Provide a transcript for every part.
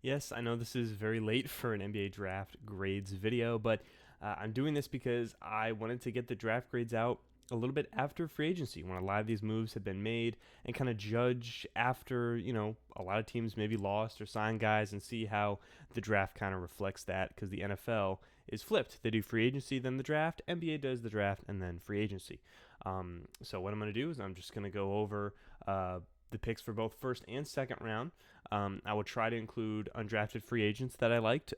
Yes, I know this is very late for an NBA draft grades video, but I'm doing this because I wanted to get the draft grades out a little bit after free agency when a lot of these moves have been made and kind of judge after, a lot of teams maybe lost or signed guys and see how the draft kind of reflects that because the NFL is flipped. They do free agency, then the draft. NBA does the draft and then free agency. So what I'm going to do is I'm just going to go over the picks for both first and second round. I will try to include undrafted free agents that I liked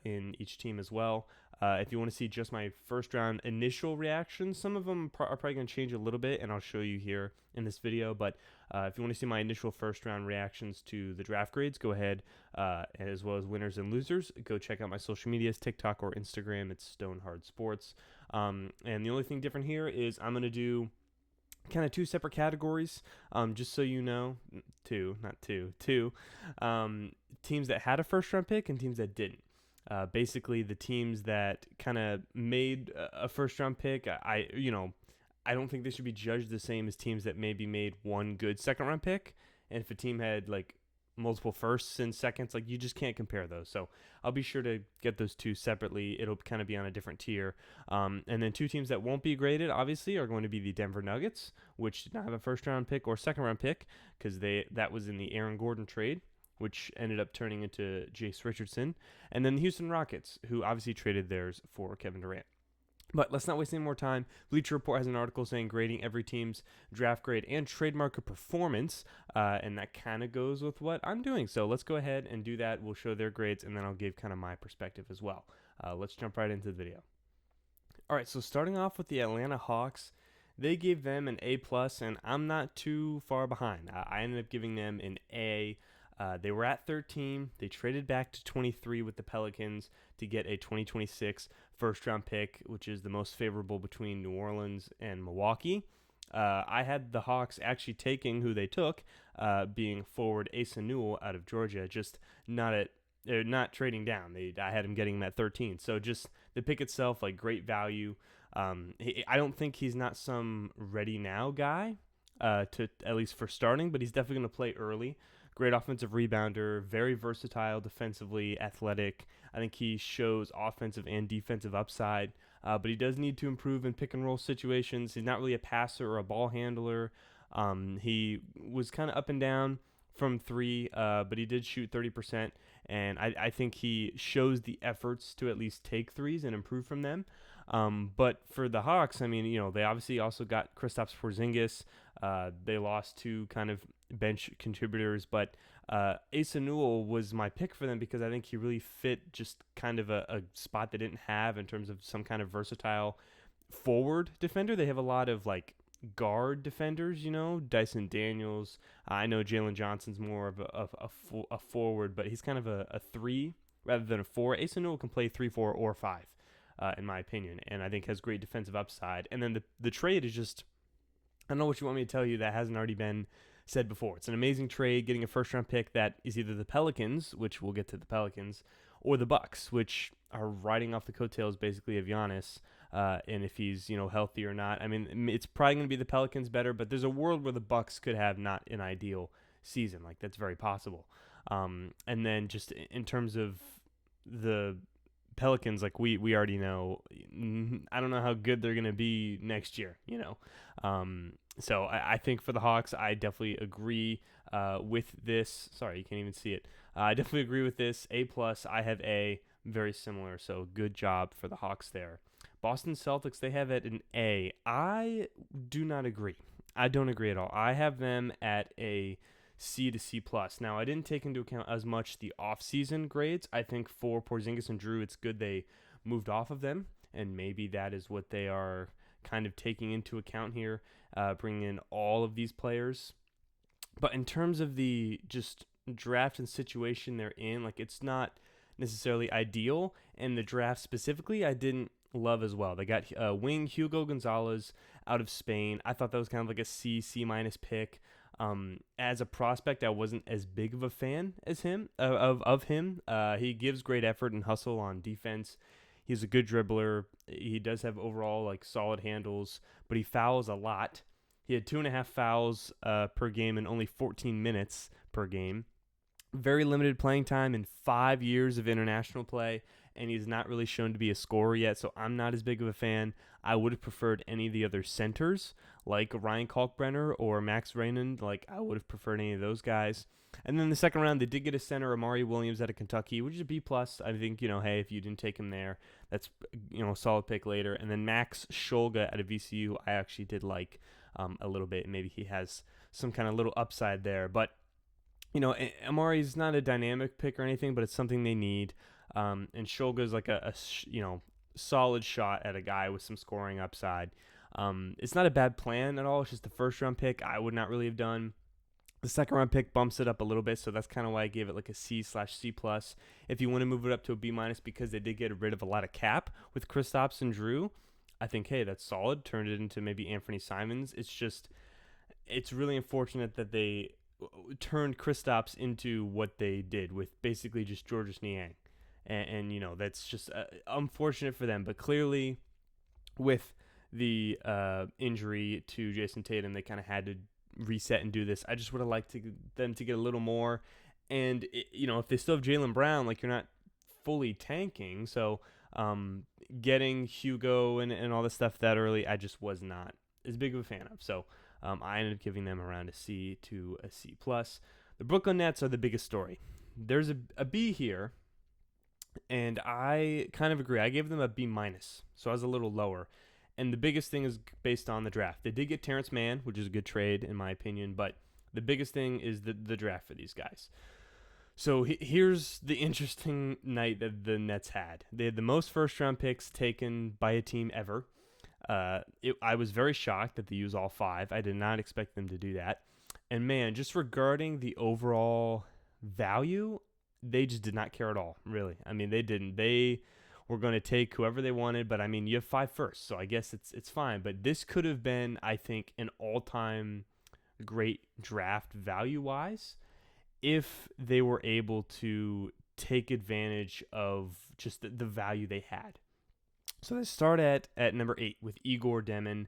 in each team as well. If you want to see just my first round initial reactions, some of them are probably going to change a little bit, and I'll show you here in this video. But if you want to see my initial first round reactions to the draft grades, go ahead, as well as winners and losers. Go check out my social medias, TikTok or Instagram. It's Stonehard Sports. And the only thing different here is I'm going to do kind of two separate categories, just so you know. Two teams that had a first round pick and teams that didn't. Basically the teams that kind of made a first round pick, I don't think they should be judged the same as teams that maybe made one good second round pick. And if a team had like multiple firsts and seconds, like you just can't compare those. So I'll be sure to get those two separately. It'll kind of be on a different tier. And then two teams that won't be graded, obviously, are going to be the Denver Nuggets, which did not have a first round pick or second round pick because that was in the Aaron Gordon trade, which ended up turning into Jace Richardson. And then the Houston Rockets, who obviously traded theirs for Kevin Durant. But let's not waste any more time. Bleacher Report has an article saying grading every team's draft grade and trademark performance, and that kind of goes with what I'm doing. So let's go ahead and do that. We'll show their grades, and then I'll give kind of my perspective as well. Let's jump right into the video. All right, so starting off with the Atlanta Hawks, they gave them an A+, and I'm not too far behind. I ended up giving them an A. They were at 13. They traded back to 23 with the Pelicans to get a 2026 first-round pick, which is the most favorable between New Orleans and Milwaukee. I had the Hawks actually taking who they took, being forward Asa Newell out of Georgia, just not trading down. I had him getting him at 13. So just the pick itself, like great value. I don't think he's not some ready now guy, to at least for starting, but he's definitely going to play early. Great offensive rebounder, very versatile defensively, athletic. I think he shows offensive and defensive upside, but he does need to improve in pick and roll situations. He's not really a passer or a ball handler. He was kind of up and down from three, but he did shoot 30%, and I think he shows the efforts to at least take threes and improve from them. But for the Hawks, I mean, they obviously also got Kristaps Porzingis. They lost two kind of bench contributors, but Asa Newell was my pick for them because I think he really fit just kind of a spot they didn't have in terms of some kind of versatile forward defender. They have a lot of like guard defenders, Dyson Daniels. I know Jalen Johnson's more of a forward, but he's kind of a three rather than a four. Asa Newell can play 3, 4, or 5, in my opinion, and I think has great defensive upside. And then the trade is just, I don't know what you want me to tell you that hasn't already been said before. It's an amazing trade, getting a first-round pick that is either the Pelicans, which we'll get to the Pelicans, or the Bucks, which are riding off the coattails basically of Giannis, and if he's healthy or not. I mean, it's probably going to be the Pelicans better, but there's a world where the Bucks could have not an ideal season. Like that's very possible. And then just in terms of the Pelicans, like we already know, I don't know how good they're going to be next year, So I think for the Hawks, I definitely agree with this. Sorry, you can't even see it. I definitely agree with this. A+, I have A, very similar, so good job for the Hawks there. Boston Celtics, they have it an A. I do not agree. I don't agree at all. I have them at a C to C+. Now, I didn't take into account as much the off-season grades. I think for Porzingis and Drew, it's good they moved off of them, and maybe that is what they are kind of taking into account here, bringing in all of these players. But in terms of the just draft and situation they're in, like it's not necessarily ideal, and the draft specifically, I didn't love as well. They got wing Hugo Gonzalez out of Spain. I thought that was kind of like a C minus pick. As a prospect, I wasn't as big of a fan as him of him. He gives great effort and hustle on defense. He's a good dribbler. He does have overall like solid handles, but he fouls a lot. He had 2.5 fouls per game and only 14 minutes per game. very limited playing time in 5 years of international play, and he's not really shown to be a scorer yet, so I'm not as big of a fan. I would have preferred any of the other centers, like Ryan Kalkbrenner or Max Raymond. Like, I would have preferred any of those guys. And then the second round, they did get a center, Amari Williams, out of Kentucky, which is a B plus. I think, hey, if you didn't take him there, that's a solid pick later. And then Max Scholga out of VCU, I actually did like a little bit. Maybe he has some kind of little upside there, but Amari's not a dynamic pick or anything, but it's something they need. And Scholga's like a solid shot at a guy with some scoring upside. It's not a bad plan at all. It's just the first round pick I would not really have done. The second round pick bumps it up a little bit, so that's kind of why I gave it like a C/C plus. If you want to move it up to a B minus, because they did get rid of a lot of cap with Kristaps and Drew, I think, hey, that's solid. Turned it into maybe Anthony Simons. It's really unfortunate that they turned Kristaps into what they did with basically just Georges Niang. And that's just unfortunate for them. But clearly, with the injury to Jason Tatum, they kind of had to reset and do this. I just would have liked them to get a little more. And, if they still have Jaylen Brown, like, you're not fully tanking. So getting Hugo and all this stuff that early, I just was not as big of a fan of. So I ended up giving them around a C to a C plus. The Brooklyn Nets are the biggest story. There's a B here, and I kind of agree. I gave them a B minus, so I was a little lower. And the biggest thing is based on the draft. They did get Terrence Mann, which is a good trade in my opinion, but the biggest thing is the draft for these guys. So here's the interesting night that the Nets had. They had the most first-round picks taken by a team ever. I was very shocked that they used all 5. I did not expect them to do that. And man, just regarding the overall value, they just did not care at all, really. I mean, they didn't. They were going to take whoever they wanted, but I mean, you have 5 first, so I guess it's fine. But this could have been, I think, an all-time great draft value-wise if they were able to take advantage of just the value they had. So they start at number 8 with Igor Demin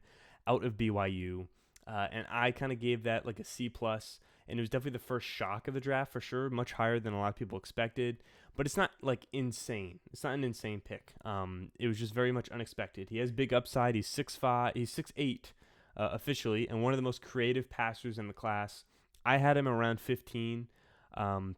out of BYU. And I kind of gave that like a C plus, and it was definitely the first shock of the draft for sure, much higher than a lot of people expected. But it's not like insane. It's not an insane pick. It was just very much unexpected. He has big upside. He's 6'5", he's 6'8", officially, and one of the most creative passers in the class. I had him around 15.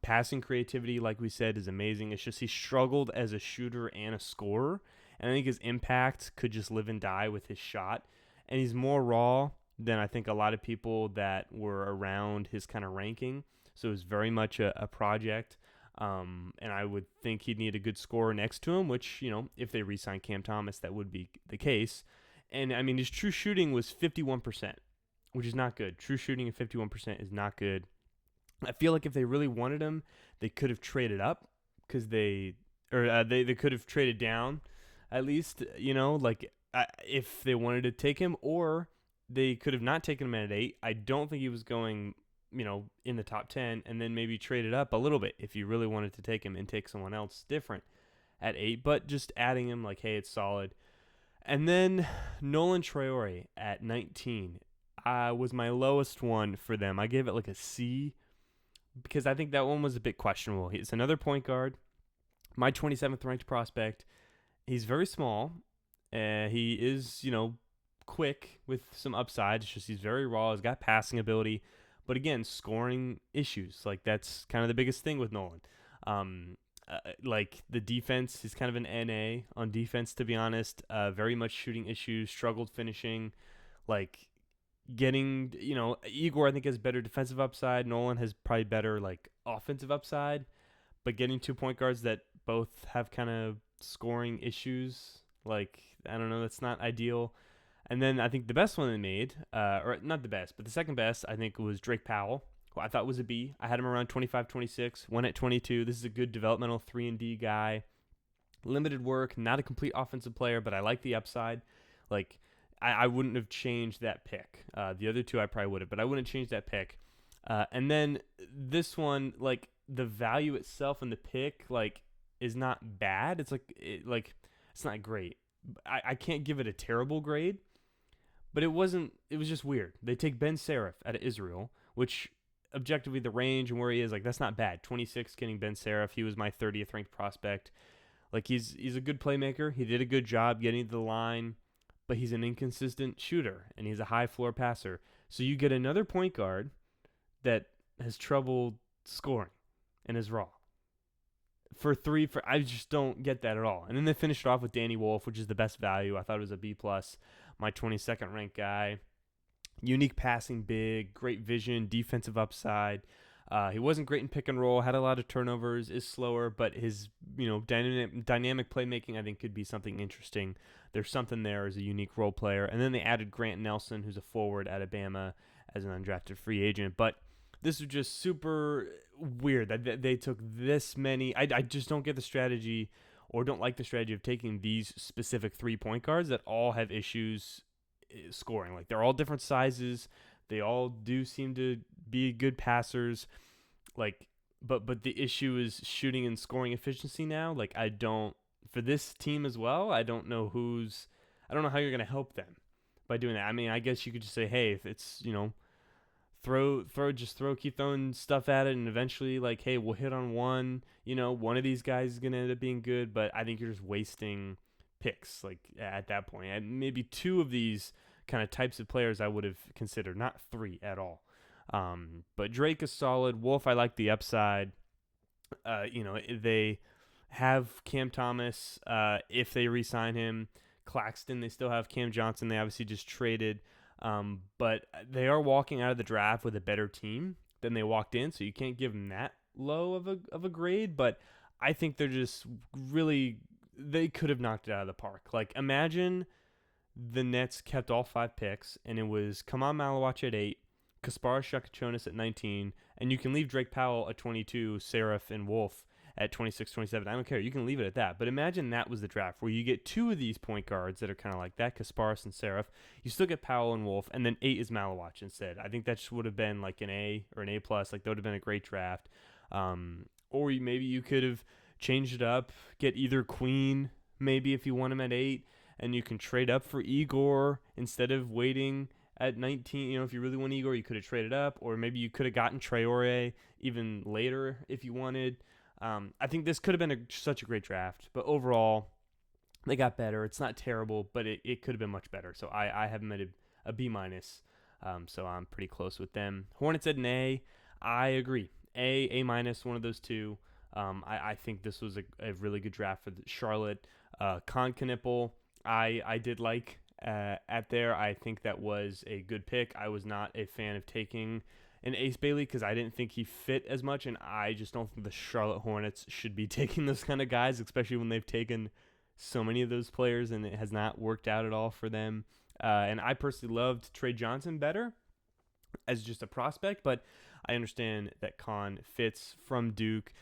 Passing creativity, like we said, is amazing. It's just he struggled as a shooter and a scorer, and I think his impact could just live and die with his shot. And he's more raw than I think a lot of people that were around his kind of ranking. So it was very much a project. And I would think he'd need a good scorer next to him, which, if they re-sign Cam Thomas, that would be the case. And, I mean, his true shooting was 51%, which is not good. True shooting at 51% is not good. I feel like if they really wanted him, they could have traded up because they could have traded down at least, if they wanted to take him, or they could have not taken him at 8. I don't think he was going, in the top 10, and then maybe traded up a little bit if you really wanted to take him and take someone else different at 8. But just adding him, like, hey, it's solid. And then Nolan Traore at 19 was my lowest one for them. I gave it like a C because I think that one was a bit questionable. He's another point guard, my 27th ranked prospect. He's very small. He is, quick with some upside. It's just he's very raw. He's got passing ability. But again, scoring issues. Like, that's kind of the biggest thing with Nolan. Like, the defense is kind of an NA on defense, to be honest. Very much shooting issues, struggled finishing. Like, getting, Igor, I think, has better defensive upside. Nolan has probably better, like, offensive upside. But getting 2 point guards that both have kind of scoring issues, like, I don't know, that's not ideal. And then I think the best one they made, or not the best, but the second best, I think, was Drake Powell, who I thought was a B. I had him around 25, 26, went at 22. This is a good developmental 3-and-D guy. Limited work, not a complete offensive player, but I like the upside. Like, I wouldn't have changed that pick. The other 2 I probably would have, but I wouldn't change that pick. And then this one, like, the value itself and the pick, like, is not bad. It's it's not great. I can't give it a terrible grade, but it was just weird. They take Ben Serif out of Israel, which objectively the range and where he is, like that's not bad. 26 getting Ben Seraph. He was my 30th ranked prospect. Like he's a good playmaker. He did a good job getting to the line, but he's an inconsistent shooter and he's a high floor passer. So you get another point guard that has trouble scoring and is raw. I just don't get that at all. And then they finished it off with Danny Wolf, which is the best value. I thought it was a B plus. My 22nd ranked guy. Unique passing big, great vision, defensive upside. He wasn't great in pick and roll, had a lot of turnovers, is slower, but his dynamic playmaking I think could be something interesting. There's something there as a unique role player. And then they added Grant Nelson, who's a forward at Alabama, as an undrafted free agent. But this was just super weird that they took this many. I just don't get the strategy, or don't like the strategy of taking these specific 3-point guards that all have issues scoring. Like they're all different sizes. They all do seem to be good passers. Like, but the issue is shooting and scoring efficiency now. Like for this team as well, I don't know how you're going to help them by doing that. I mean, I guess you could just say, hey, if it's, keep throwing stuff at it, and eventually, like, hey, we'll hit on one. One of these guys is going to end up being good, but I think you're just wasting picks, like, at that point. And maybe 2 of these kind of types of players I would have considered, not 3 at all. But Drake is solid. Wolf, I like the upside. They have Cam Thomas if they re-sign him. Claxton, they still have Cam Johnson. They obviously just traded. But they are walking out of the draft with a better team than they walked in, so you can't give them that low of a grade. But I think they're just really, they could have knocked it out of the park. Like, imagine the Nets kept all 5 picks, and it was Kamal Malawach at 8, Kasparas Shakachonis at 19, and you can leave Drake Powell at 22, Seraph and Wolf at 26, 27. I don't care. You can leave it at that. But imagine that was the draft where you get 2 of these point guards that are kind of like that, Kasparas and Seraph. You still get Powell and Wolf, and then 8 is Malawach instead. I think that just would have been like an A or an A+. Like, that would have been a great draft. Or maybe you could have changed it up, get either Queen, maybe if you want him at 8, and you can trade up for Igor instead of waiting at 19. If you really want Igor, you could have traded up, or maybe you could have gotten Traore even later if you wanted. I think this could have been such a great draft, but overall, they got better. It's not terrible, but it could have been much better. So I have them at a B-. So I'm pretty close with them. Hornets at an A. I agree. A-, one of those 2. I think this was a really good draft for Charlotte. Con Knipple, I did like at there. I think that was a good pick. I was not a fan of taking an Ace Bailey because I didn't think he fit as much, and I just don't think the Charlotte Hornets should be taking those kind of guys, especially when they've taken so many of those players and it has not worked out at all for them. And I personally loved Trey Johnson better as just a prospect, but I understand that Con fits from Duke,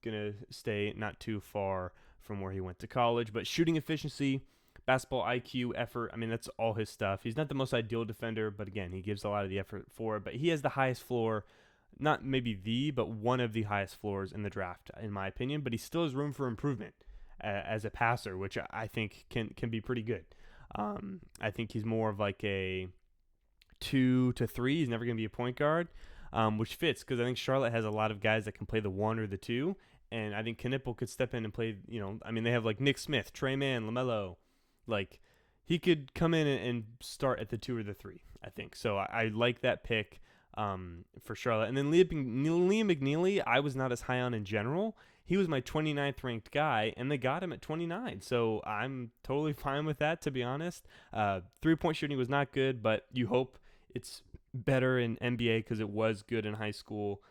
gonna stay not too far from where he went to college. But shooting efficiency, basketball IQ, effort, I mean, that's all his stuff. He's not the most ideal defender, but again, he gives a lot of the effort for it. But he has the highest floor, not maybe but one of the highest floors in the draft, in my opinion. But he still has room for improvement as a passer, which I think can be pretty good. I think he's more of like a 2 to 3. He's never going to be a point guard, which fits because I think Charlotte has a lot of guys that can play the 1 or the 2. And I think Knipple could step in and play, they have like Nick Smith, Trey Mann, LaMelo. Like, he could come in and start at the 2 or the 3, I think. So I like that pick for Charlotte. And then Liam McNeely, I was not as high on in general. He was my 29th ranked guy, and they got him at 29. So I'm totally fine with that, to be honest. 3-point shooting was not good, but you hope it's better in NBA because it was good in high school.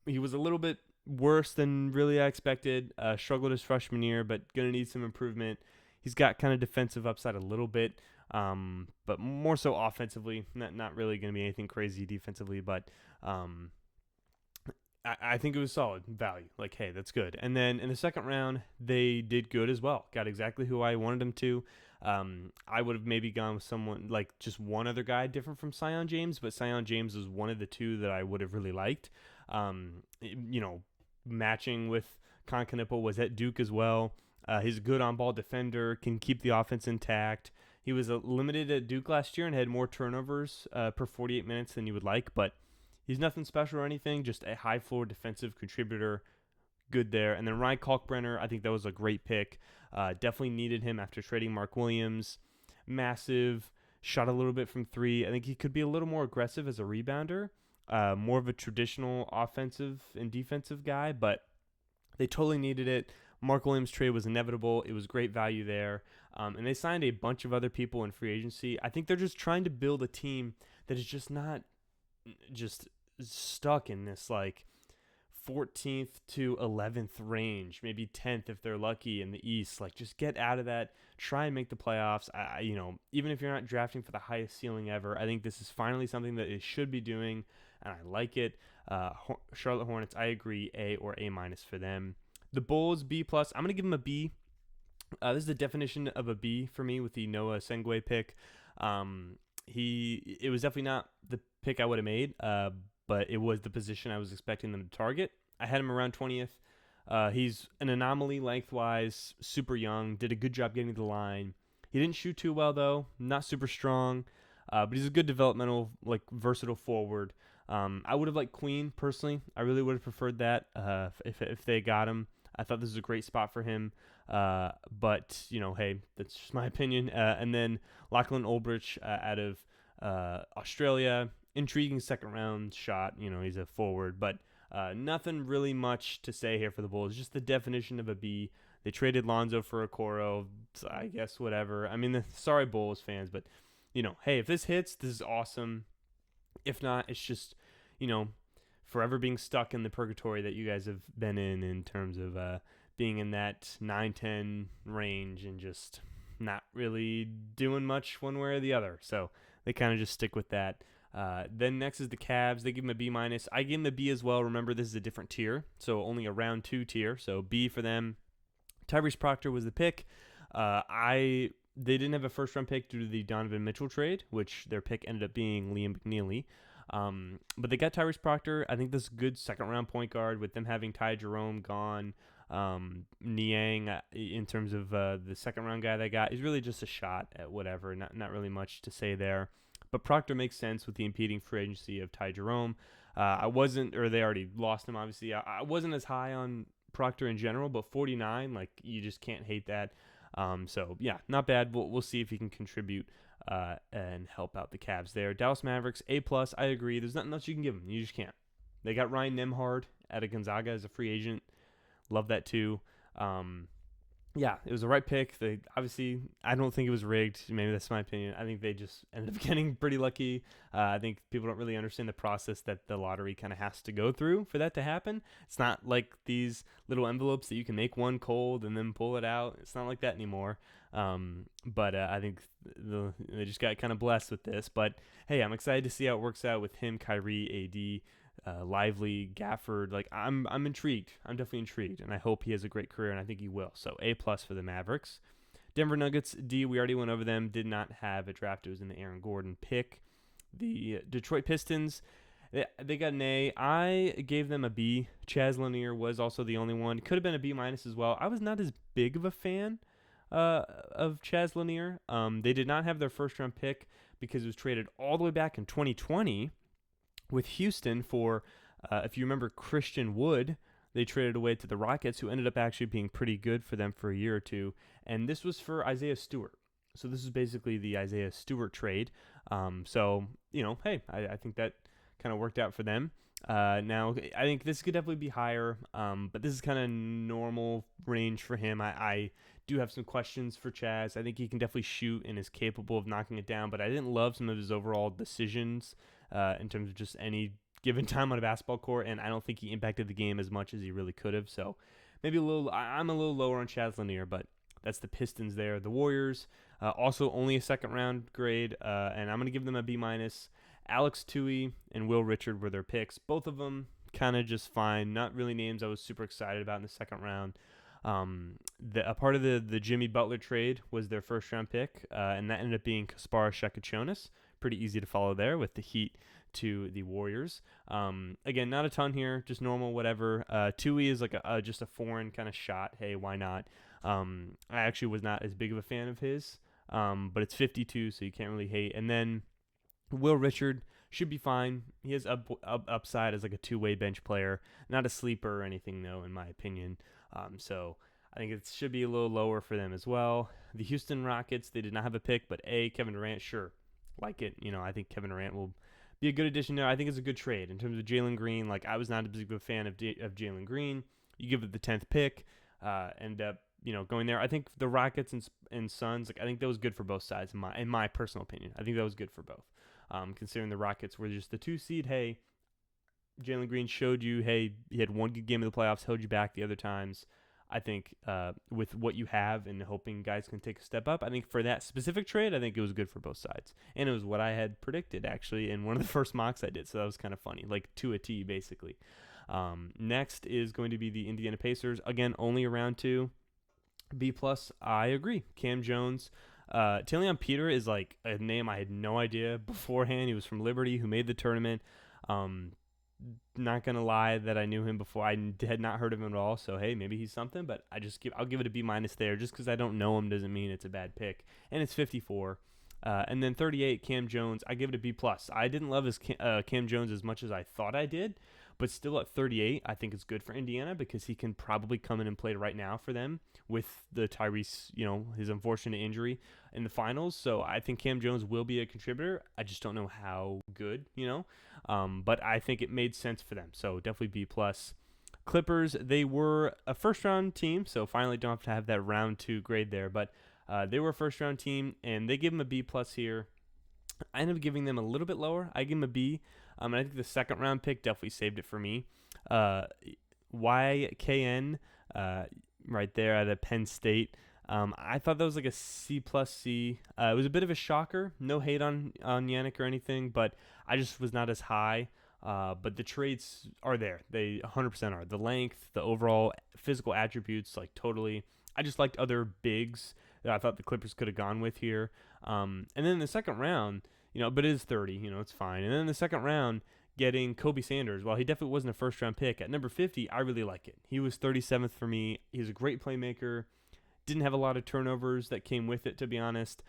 He was a little bit worse than really I expected. Struggled his freshman year, but going to need some improvement. He's got kind of defensive upside a little bit, but more so offensively. Not really going to be anything crazy defensively, but I think it was solid value. Like, hey, that's good. And then in the second round, they did good as well. Got exactly who I wanted them to. I would have maybe gone with someone like just one other guy different from Sion James, but Sion James was one of the 2 that I would have really liked. Matching with Con Knipple was at Duke as well. He's a good on-ball defender, can keep the offense intact. He was limited at Duke last year and had more turnovers per 48 minutes than you would like, but he's nothing special or anything, just a high floor defensive contributor. Good there. And then Ryan Kalkbrenner, I think that was a great pick. Definitely needed him after trading Mark Williams. Massive, shot a little bit from three. I think he could be a little more aggressive as a rebounder, more of a traditional offensive and defensive guy, but they totally needed it. Mark Williams trade was inevitable. It was great value there. And they signed a bunch of other people in free agency. I think they're just trying to build a team that is just not just stuck in this like 14th to 11th range, maybe 10th if they're lucky in the East. Like, just get out of that. Try and make the playoffs. Even if you're not drafting for the highest ceiling ever, I think this is finally something that it should be doing, and I like it. Charlotte Hornets, I agree, A or A minus for them. The Bulls, B plus. I'm gonna give them a B. This is the definition of a B for me with the Noah Sengue pick. It was definitely not the pick I would have made, but it was the position I was expecting them to target. I had him around 20th. He's an anomaly lengthwise, super young, did a good job getting to the line. He didn't shoot too well, though, not super strong, but he's a good developmental, versatile forward. I would have liked Queen, personally. I really would have preferred that if they got him. I thought this was a great spot for him. But, hey, that's just my opinion. And then Lachlan Ulbrich out of Australia. Intriguing second round shot. He's a forward, but nothing really much to say here for the Bulls. Just the definition of a B. They traded Lonzo for Okoro. So I guess whatever. I mean, sorry Bulls fans, but hey, if this hits, this is awesome. If not, it's just forever being stuck in the purgatory that you guys have been in terms of being in that 9-10 range and just not really doing much one way or the other. So they kind of just stick with that. Then next is the Cavs. They give them a B minus. I gave them a B as well. Remember, this is a different tier, so only a round 2 tier. So B for them. Tyrese Proctor was the pick. They didn't have a first round pick due to the Donovan Mitchell trade, which their pick ended up being Liam McNeely. But they got Tyrese Proctor. I think this is a good second round point guard with them having Ty Jerome gone. Niang, in terms of the second round guy they got, is really just a shot at whatever. Not really much to say there. But Proctor makes sense with the impeding free agency of Ty Jerome. They already lost him, obviously. I wasn't as high on Proctor in general, but 49, you just can't hate that. So, yeah, not bad. We'll see if he can contribute and help out the Cavs there. Dallas Mavericks, A+. I agree. There's nothing else you can give them. You just can't. They got Ryan Nembhard out of Gonzaga as a free agent. Love that, too. Yeah, it was the right pick. Obviously, I don't think it was rigged. Maybe that's my opinion. I think they just ended up getting pretty lucky. I think people don't really understand the process that the lottery kind of has to go through for that to happen. It's not like these little envelopes that you can make one cold and then pull it out. It's not like that anymore. But I think they just got kind of blessed with this. But, hey, I'm excited to see how it works out with him, Kyrie, AD, Lively, Gafford. I'm intrigued. I'm definitely intrigued, and I hope he has a great career, and I think he will. So A+ for the Mavericks. Denver Nuggets, D. We already went over them. Did not have a draft. It was in the Aaron Gordon pick. The Detroit Pistons, they got an A. I gave them a B. Chaz Lanier was also the only one. Could have been a B- as well. I was not as big of a fan of Chaz Lanier. They did not have their first round pick because it was traded all the way back in 2020 with Houston for, if you remember, Christian Wood. They traded away to the Rockets, who ended up actually being pretty good for them for a year or two. And this was for Isaiah Stewart. So this is basically the Isaiah Stewart trade. Hey, I think that kind of worked out for them. Now, I think this could definitely be higher, but this is kind of normal range for him. I do have some questions for Chaz. I think he can definitely shoot and is capable of knocking it down, but I didn't love some of his overall decisions in terms of just any given time on a basketball court, and I don't think he impacted the game as much as he really could have. So maybe I'm a little lower on Chaz Lanier, but that's the Pistons there. The Warriors, also only a second round grade, and I'm going to give them a B-. Alex Tui and Will Richard were their picks. Both of them kind of just fine. Not really names I was super excited about in the second round. A part of the Jimmy Butler trade was their first round pick, and that ended up being Kaspar Shekachonis. Pretty easy to follow there with the Heat to the Warriors. Again, not a ton here, just normal, whatever. Tui is like just a foreign kind of shot. Hey, why not? I actually was not as big of a fan of his but it's 52, so you can't really hate. And then Will Richard should be fine. He has upside as like a two-way bench player, not a sleeper or anything though, in my opinion. So I think it should be a little lower for them as well. The Houston Rockets, they did not have a pick, but Kevin Durant, sure, like it. I think Kevin Durant will be a good addition there. I think it's a good trade in terms of Jalen Green. Like, I was not a big fan of Jalen Green. You give it the 10th pick, end up going there. I think the Rockets and Suns, like, I think that was good for both sides in my personal opinion. I think that was good for both. Considering the Rockets were just the 2 seed, hey, Jalen Green showed you, hey, he had one good game of the playoffs, held you back the other times. I think with what you have and hoping guys can take a step up, I think for that specific trade, I think it was good for both sides. And it was what I had predicted, actually, in one of the first mocks I did. So that was kind of funny, like to a T, basically. Next is going to be the Indiana Pacers. Again, only a round 2. B+, I agree. Cam Jones. Talion Peter is like a name I had no idea beforehand. He was from Liberty, who made the tournament. Not gonna lie that I knew him before. I had not heard of him at all. So hey, maybe he's something. But I'll give it a B- there. Just because I don't know him doesn't mean it's a bad pick. And it's 54. And then 38, Cam Jones. I give it a B+. I didn't love Cam Jones as much as I thought I did. But still at 38, I think it's good for Indiana because he can probably come in and play right now for them with the Tyrese, his unfortunate injury in the finals. So I think Cam Jones will be a contributor. I just don't know how good, but I think it made sense for them. So definitely B+. Clippers, they were a first-round team, so finally don't have to have that round 2 grade there. But they were a first-round team, and they gave them a B+ here. I ended up giving them a little bit lower. I give them a B. And I think the second round pick definitely saved it for me. YKN, right there at a Penn State. I thought that was like a C++. C. It was a bit of a shocker. No hate on Yannick or anything, but I just was not as high. But the traits are there. They 100% are. The length, the overall physical attributes, like totally. I just liked other bigs that I thought the Clippers could have gone with here. And then in the second round, but it is 30, it's fine. And then in the second round, getting Kobe Sanders, while he definitely wasn't a first-round pick, at number 50, I really like it. He was 37th for me. He's a great playmaker. Didn't have a lot of turnovers that came with it, to be honest.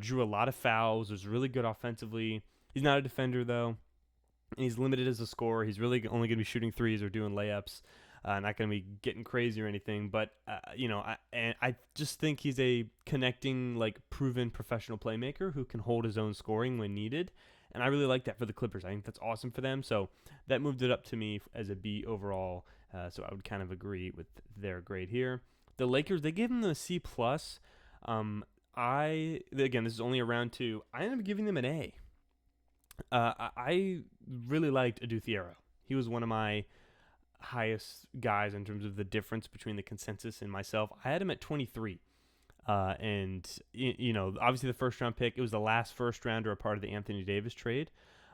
Drew a lot of fouls. Was really good offensively. He's not a defender, though. And he's limited as a scorer. He's really only going to be shooting threes or doing layups. Not going to be getting crazy or anything, but I just think he's a connecting, like, proven professional playmaker who can hold his own scoring when needed, and I really like that for the Clippers. I think that's awesome for them, so that moved it up to me as a B overall. So I would kind of agree with their grade here. The Lakers, they gave them a C+. Again, this is only a round 2. I ended up giving them an A. I really liked Adu Thiero. He was one of my highest guys in terms of the difference between the consensus and myself. I had him at 23. And obviously the first round pick, it was the last first rounder, a part of the Anthony Davis trade.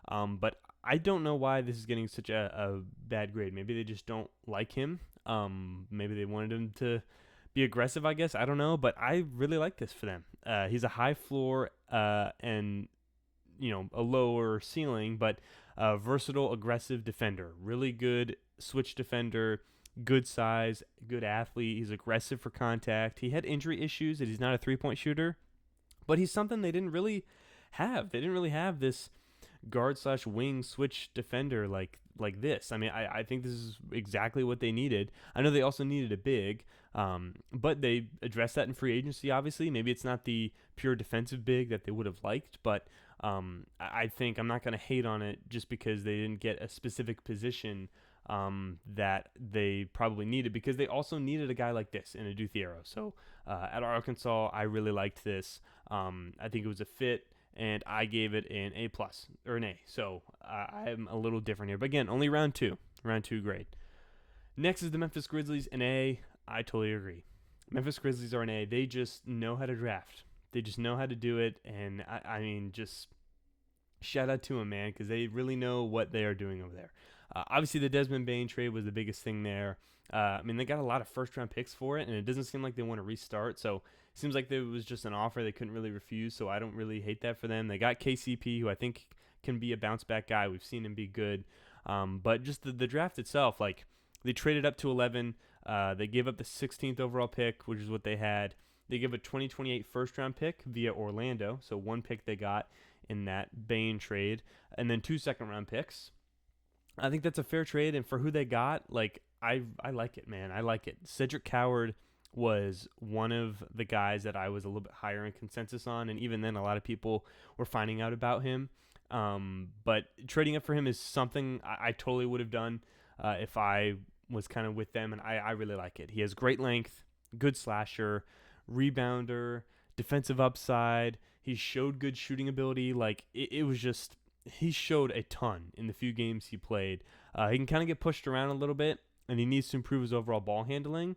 But I don't know why this is getting such a bad grade. Maybe they just don't like him. Maybe they wanted him to be aggressive, I guess. I don't know, but I really like this for them. He's a high floor and a lower ceiling, but versatile, aggressive defender. Really good switch defender, good size, good athlete. He's aggressive for contact. He had injury issues that he's not a three-point shooter, but he's something they didn't really have. They didn't really have this guard/wing switch defender like this. I mean, I think this is exactly what they needed. I know they also needed a big, but they addressed that in free agency, obviously. Maybe it's not the pure defensive big that they would have liked, but I think I'm not going to hate on it just because they didn't get a specific position that they probably needed, because they also needed a guy like this in Adu Thiero. So at Arkansas, I really liked this. I think it was a fit, and I gave it an A+ or an A. So I'm a little different here. But again, only round 2 grade. Next is the Memphis Grizzlies, an A. I totally agree. Memphis Grizzlies are an A. They just know how to draft. They just know how to do it, and I mean, just shout out to them, man, because they really know what they are doing over there. Obviously, the Desmond Bane trade was the biggest thing there. I mean, they got a lot of first-round picks for it, and it doesn't seem like they want to restart. So it seems like it was just an offer they couldn't really refuse, so I don't really hate that for them. They got KCP, who I think can be a bounce-back guy. We've seen him be good. But just the draft itself, like, they traded up to 11. They gave up the 16th overall pick, which is what they had. They give a 2028 first round pick via Orlando, so one pick they got in that Bane trade, and then 2 second-round picks. I think that's a fair trade, and for who they got, like I like it, man. I like it. Cedric Coward was one of the guys that I was a little bit higher in consensus on, and even then, a lot of people were finding out about him. But trading up for him is something I totally would have done if I was kind of with them, and I really like it. He has great length, good slasher, rebounder, defensive upside. He showed good shooting ability. Like it was just he showed a ton in the few games he played. He can kind of get pushed around a little bit, and he needs to improve his overall ball handling.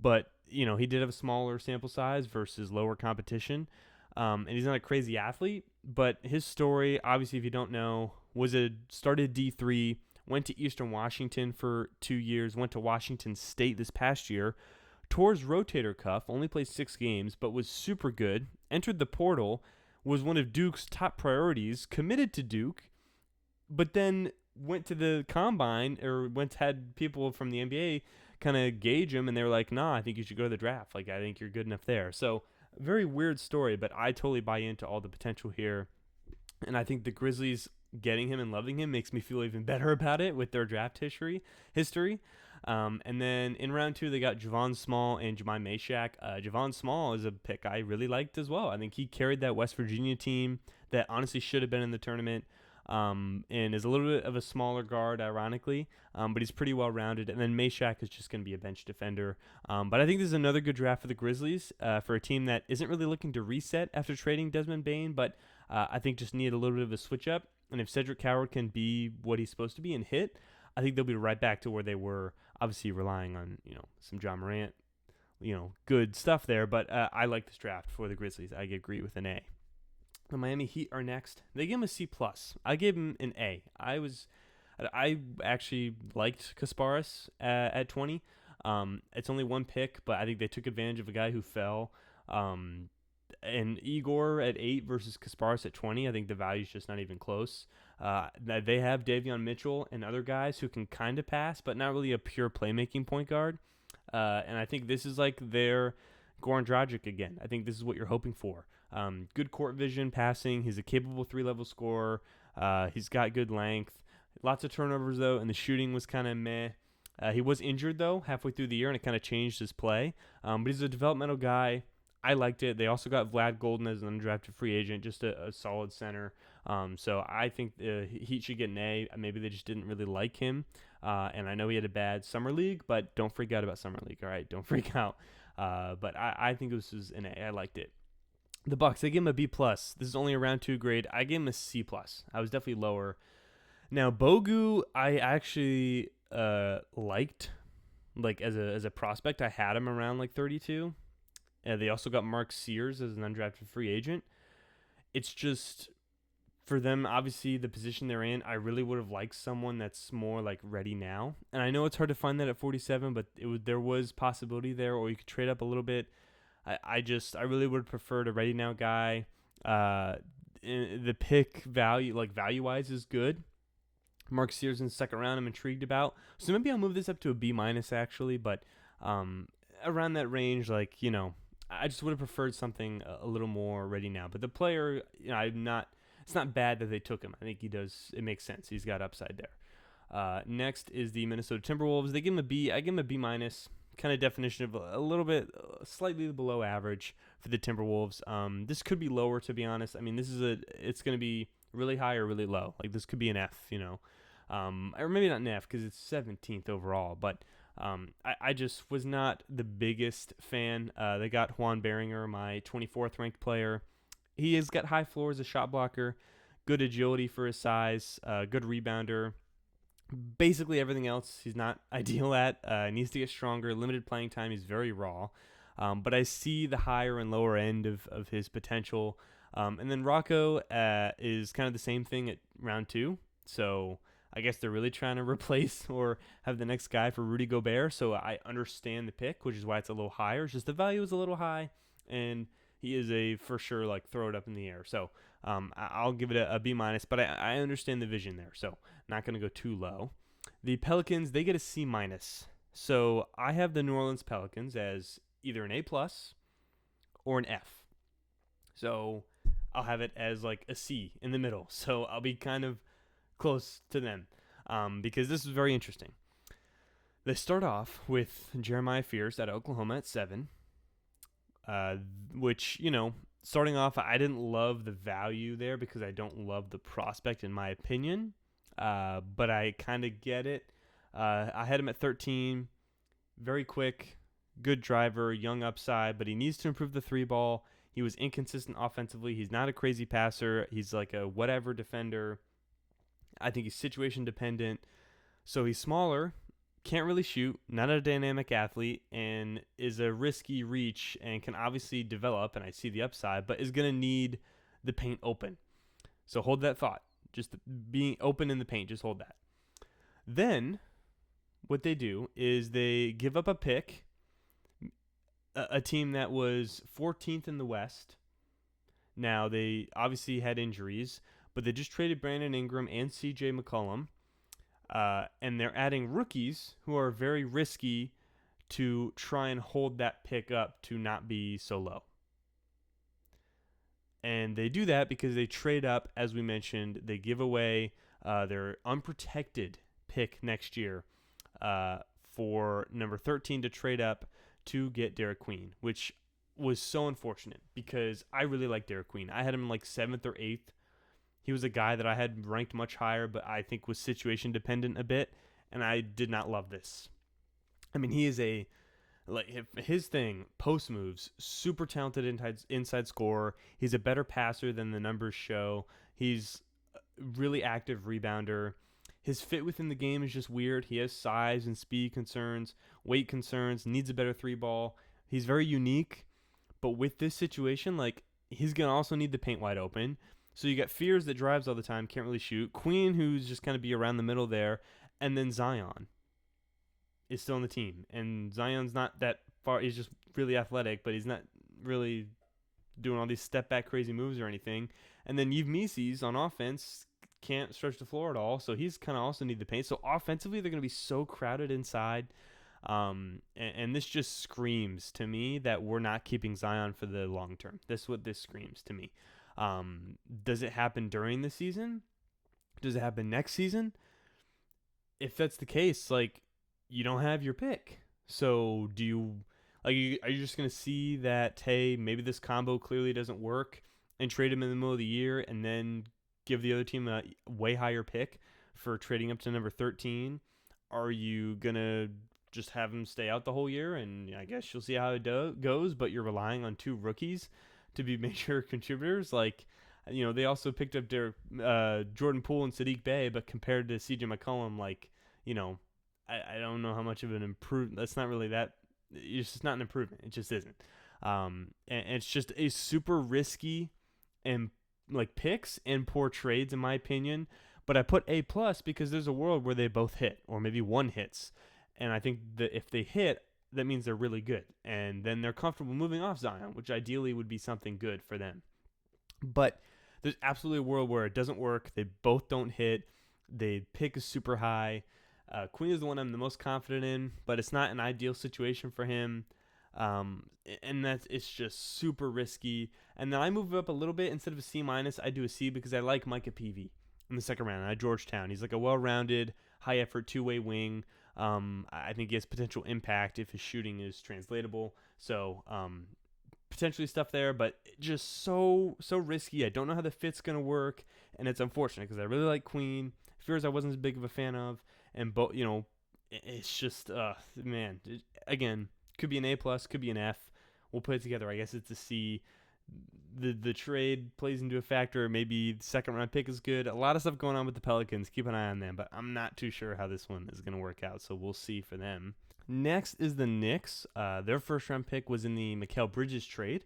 But he did have a smaller sample size versus lower competition, and he's not a crazy athlete. But his story, obviously, if you don't know, was started D3, went to Eastern Washington for 2 years, went to Washington State this past year, tore his rotator cuff, only played 6 games, but was super good, entered the portal, was one of Duke's top priorities, committed to Duke, but then went to the combine or had people from the NBA kind of gauge him, and they were like, nah, I think you should go to the draft. Like, I think you're good enough there. So, very weird story, but I totally buy into all the potential here. And I think the Grizzlies getting him and loving him makes me feel even better about it with their draft history. And then in round 2, they got Javon Small and Jemai Meshack. Javon Small is a pick I really liked as well. I think he carried that West Virginia team that honestly should have been in the tournament. And is a little bit of a smaller guard, ironically, but he's pretty well-rounded. And then Meshack is just going to be a bench defender. But I think this is another good draft for the Grizzlies for a team that isn't really looking to reset after trading Desmond Bane, but I think just need a little bit of a switch-up. And if Cedric Coward can be what he's supposed to be and hit, I think they'll be right back to where they were, obviously relying on some John Morant, good stuff there. But I like this draft for the Grizzlies. I agree with an A. The Miami Heat are next. They gave him a C+. I gave him an A. I actually liked Kasparis at 20. It's only one pick, but I think they took advantage of a guy who fell. And Igor at 8 versus Kasparis at 20, I think the value is just not even close. They have Davion Mitchell and other guys who can kind of pass, but not really a pure playmaking point guard. And I think this is like their Goran Dragic again. I think this is what you're hoping for. Good court vision, passing. He's a capable 3-level scorer. He's got good length. Lots of turnovers, though, and the shooting was kind of meh. He was injured, though, halfway through the year, and it kind of changed his play. But he's a developmental guy. I liked it. They also got Vlad Golden as an undrafted free agent, just a solid center. So I think he should get an A. Maybe they just didn't really like him. And I know he had a bad summer league, but don't freak out about summer league, all right? Don't freak out. But I think this was an A. I liked it. The Bucks, they gave him a B+. This is only a round 2 grade. I gave him a C+. I was definitely lower. Now, Bogu, I actually liked, like, as a prospect. I had him around, like, 32. They also got Mark Sears as an undrafted free agent. It's just, for them, obviously, the position they're in, I really would have liked someone that's more, like, ready now. And I know it's hard to find that at 47, but there was possibility there, or you could trade up a little bit. I really would prefer a ready now guy. The pick value-wise is good. Mark Sears in the second round I'm intrigued about. So maybe I'll move this up to a B- actually, but around that range, I just would have preferred something a little more ready now. But the player, it's not bad that they took him. I think he does. It makes sense. He's got upside there. Next is the Minnesota Timberwolves. They give him a B. I give him a B-. Kind of definition of a little bit, slightly below average for the Timberwolves. This could be lower, to be honest. I mean, it's going to be really high or really low. Like, this could be an F, or maybe not an F because it's 17th overall. But I just was not the biggest fan. They got Juan Behringer, my 24th ranked player. He has got high floor as a shot blocker, good agility for his size, good rebounder. Basically everything else he's not ideal at. Needs to get stronger. Limited playing time. He's very raw. But I see the higher and lower end of his potential. And then Rocco is kind of the same thing at round 2. So I guess they're really trying to replace or have the next guy for Rudy Gobert. So I understand the pick, which is why it's a little higher. It's just the value is a little high. And he is for sure, throw it up in the air. So I'll give it a B-, but I understand the vision there. So not going to go too low. The Pelicans, they get a C-. So I have the New Orleans Pelicans as either an A+ or an F. So I'll have it as like a C in the middle. So I'll be kind of close to them because this is very interesting. They start off with Jeremiah Fierce at Oklahoma at 7, uh, which, starting off, I didn't love the value there because I don't love the prospect in my opinion, but I kind of get it. I had him at 13, very quick, good driver, young upside, but he needs to improve the 3 ball. He was inconsistent offensively. He's not a crazy passer. He's like a whatever defender. I think he's situation dependent. So he's smaller, can't really shoot, not a dynamic athlete, and is a risky reach and can obviously develop, and I see the upside, but is going to need the paint open. So hold that thought. Just being open in the paint, just hold that. Then what they do is they give up a pick, a team that was 14th in the West. Now, they obviously had injuries, but they just traded Brandon Ingram and C.J. McCollum. And they're adding rookies who are very risky to try and hold that pick up to not be so low. And they do that because they trade up, as we mentioned. They give away their unprotected pick next year for number 13 to trade up to get Derek Queen, which was so unfortunate because I really like Derek Queen. I had him like 7th or 8th. He was a guy that I had ranked much higher, but I think was situation dependent a bit, and I did not love this. I mean, he is his thing, post moves, super talented inside scorer. He's a better passer than the numbers show. He's a really active rebounder. His fit within the game is just weird. He has size and speed concerns, weight concerns, needs a better 3-ball. He's very unique, but with this situation, he's going to also need the paint wide open. So you got Fears that drives all the time, can't really shoot. Queen, who's just kind of be around the middle there. And then Zion is still on the team. And Zion's not that far. He's just really athletic, but he's not really doing all these step-back crazy moves or anything. And then Yves Mises on offense can't stretch the floor at all, so he's kind of also need the paint. So offensively, they're going to be so crowded inside. And this just screams to me that we're not keeping Zion for the long term. That's what this screams to me. Does it happen during the season? Does it happen next season? If that's the case, you don't have your pick. So do you, are you just going to see that, hey, maybe this combo clearly doesn't work and trade him in the middle of the year and then give the other team a way higher pick for trading up to number 13? Are you going to just have him stay out the whole year? And I guess you'll see how it goes, but you're relying on 2 rookies to be major contributors. They also picked up their Jordan Poole and Sadiq Bey, but compared to C.J. McCollum, I don't know how much of an improvement. That's not really that. It's just not an improvement. It just isn't. And it's just a super risky and picks and poor trades in my opinion. But I put A+ because there's a world where they both hit, or maybe one hits, and I think that if they hit, that means they're really good, and then they're comfortable moving off Zion, which ideally would be something good for them. But there's absolutely a world where it doesn't work. They both don't hit. They pick is super high. Queen is the one I'm the most confident in, but it's not an ideal situation for him. And it's just super risky. And then I move up a little bit. Instead of a C-, I do a C because I like Micah Peavy in the second round at Georgetown. He's like a well-rounded, high-effort, two-way wing. I think he has potential impact if his shooting is translatable. So potentially stuff there, but just so risky. I don't know how the fit's going to work, and it's unfortunate because I really like Queen. Fears I wasn't as big of a fan of, and it's just man. Again, could be an A+, could be an F. We'll put it together. I guess it's a C. The trade plays into a factor. Maybe the second round pick is good. A lot of stuff going on with the Pelicans. Keep an eye on them, but I'm not too sure how this one is going to work out, so we'll see for them. Next is the Knicks. Their first round pick was in the Mikal Bridges trade,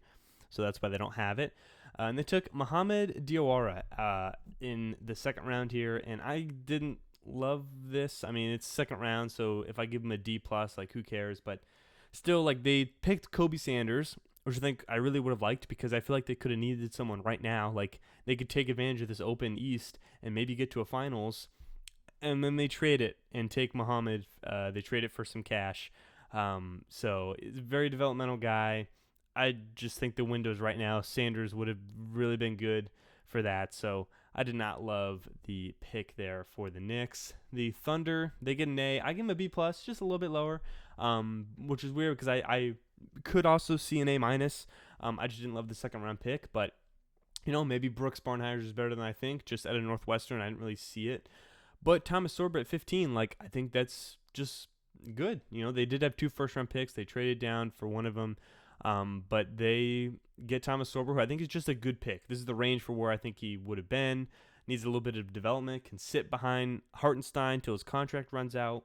so that's why they don't have it. And they took Mohamed Diawara in the second round here, and I didn't love this. I mean, it's second round, so if I give them a D+, who cares? But still, they picked Kobe Sanders, which I think I really would have liked because I feel like they could have needed someone right now. They could take advantage of this open East and maybe get to a finals. And then they trade it and take Muhammad. They trade it for some cash. So he's a very developmental guy. I just think the windows right now, Sanders would have really been good for that. So I did not love the pick there for the Knicks. The Thunder, they get an A. I give them a B plus, just a little bit lower, which is weird because I could also see an A minus. I just didn't love the second round pick, but maybe Brooks Barnheiser is better than I think. Just at a Northwestern, I didn't really see it. But Thomas Sorber at 15, I think that's just good. They did have 2 first round picks. They traded down for one of them. But they get Thomas Sorber, who I think is just a good pick. This is the range for where I think he would have been. Needs a little bit of development, can sit behind Hartenstein till his contract runs out.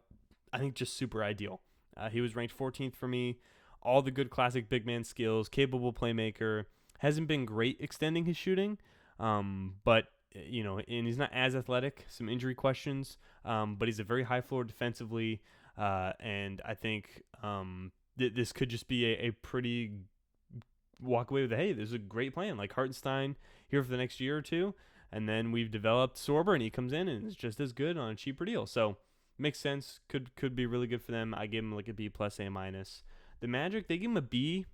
I think just super ideal. He was ranked 14th for me. All the good classic big man skills, capable playmaker. Hasn't been great extending his shooting, but and he's not as athletic. Some injury questions, but he's a very high floor defensively, and I think this could just be a pretty walk away with hey, this is a great plan. Like Hartenstein here for the next year or two, and then we've developed Sorber, and he comes in and is just as good on a cheaper deal. So makes sense. Could be really good for them. I give him like a B plus, A minus. The Magic, they give him a B.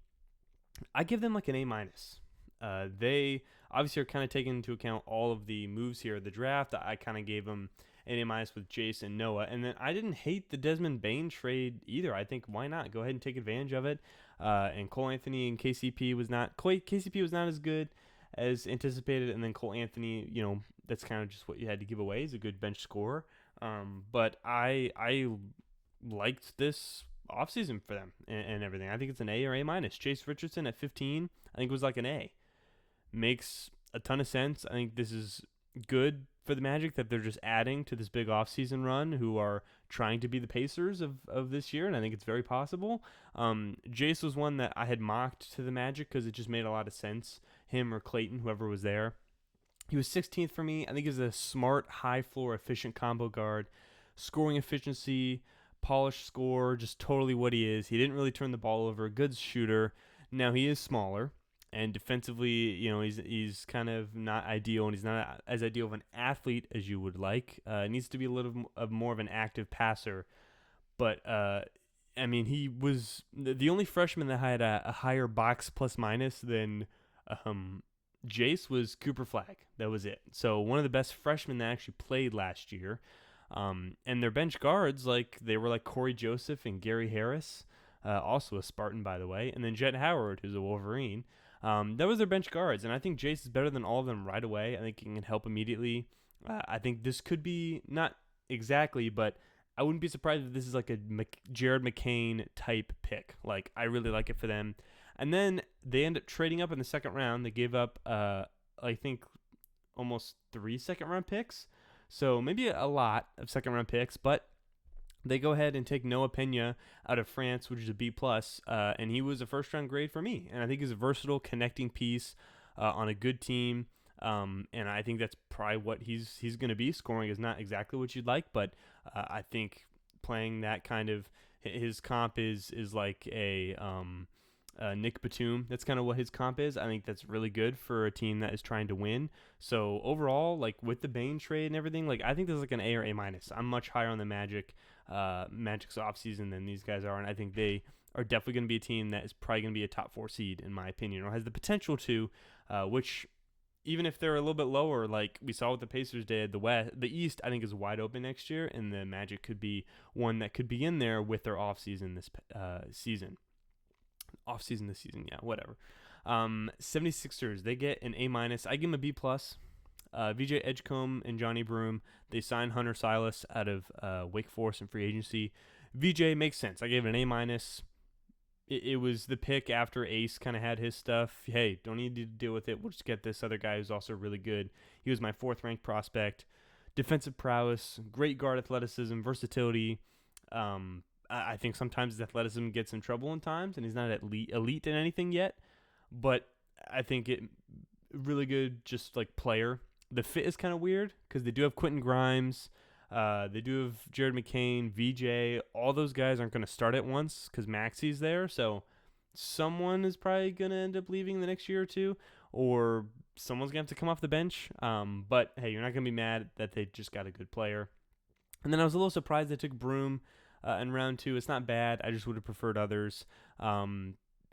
I give them like an A minus. They obviously are kind of taking into account all of the moves here at the draft. I kind of gave them an A minus with Jace and Noah, and then I didn't hate the Desmond Bane trade either. I think why not go ahead and take advantage of it. And Cole Anthony and KCP was not as good as anticipated, and then Cole Anthony, that's kind of just what you had to give away. He's a good bench scorer. But I liked this offseason for them and everything. I think it's an A or A minus. Chase Richardson at 15, I think it was like an A. Makes a ton of sense. I think this is good for the Magic that they're just adding to this big offseason run, who are trying to be the Pacers of this year, and I think it's very possible. Jace was one that I had mocked to the Magic because it just made a lot of sense. Him or Clayton, whoever was there. He was 16th for me. I think he's a smart, high-floor, efficient combo guard. Scoring efficiency, polished score, just totally what he is. He didn't really turn the ball over. Good shooter. Now, he is smaller. And defensively, he's kind of not ideal, and he's not as ideal of an athlete as you would like. Needs to be a little more of an active passer. But, he was the only freshman that had a higher box plus minus than Jace was Cooper Flagg. That was it. So one of the best freshmen that actually played last year. And their bench guards, they were like Corey Joseph and Gary Harris, also a Spartan, by the way, and then Jet Howard, who's a Wolverine. That was their bench guards, and I think Jace is better than all of them right away. I think he can help immediately. I think this could be, not exactly, but I wouldn't be surprised if this is like a Jared McCain type pick. I really like it for them. And then they end up trading up in the second round. They gave up, I think, almost 3 second-round picks. So maybe a lot of second-round picks, but they go ahead and take Noah Pena out of France, which is a B+, and he was a first-round grade for me. And I think he's a versatile connecting piece on a good team, and I think that's probably what he's going to be. Scoring is not exactly what you'd like, but I think playing that kind of his comp is like a Nick Batum. That's kind of what his comp is. I think that's really good for a team that is trying to win. So overall, with the Bane trade and everything, I think this is like an A or A minus. I'm much higher on the Magic's offseason than these guys are, and I think they are definitely going to be a team that is probably going to be a top 4 seed in my opinion, or has the potential to, which even if they're a little bit lower, like we saw what the Pacers did, the East I think is wide open next year, and the Magic could be one that could be in there with their offseason this season. Off-season this season, yeah, whatever. 76ers, they get an A minus. I give them a B plus. VJ Edgecombe and Johnny Broom, they signed Hunter Silas out of Wake Forest in free agency. VJ makes sense. I gave it an A minus. It was the pick after Ace kind of had his stuff. Hey, don't need to deal with it. We'll just get this other guy who's also really good. He was my 4th ranked prospect. Defensive prowess, great guard athleticism, versatility. I think sometimes his athleticism gets in trouble in times, and he's not elite in anything yet. But I think it really good, just player. The fit is kind of weird because they do have Quentin Grimes, they do have Jared McCain, VJ. All those guys aren't going to start at once because Maxi's there. So someone is probably going to end up leaving the next year or two, or someone's going to have to come off the bench. But hey, you're not going to be mad that they just got a good player. And then I was a little surprised they took Broom in round 2. It's not bad. I just would have preferred others.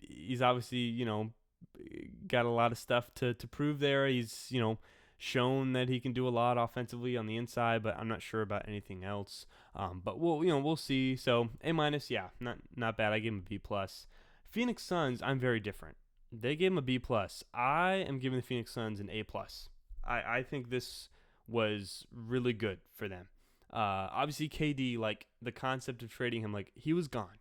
he's obviously, got a lot of stuff to prove there. He's, shown that he can do a lot offensively on the inside, but I'm not sure about anything else. But we'll see. So A minus, yeah, not bad. I gave him a B plus. Phoenix Suns, I'm very different. They gave him a B plus. I am giving the Phoenix Suns an A plus. I think this was really good for them. Obviously KD, like the concept of trading him, like he was gone.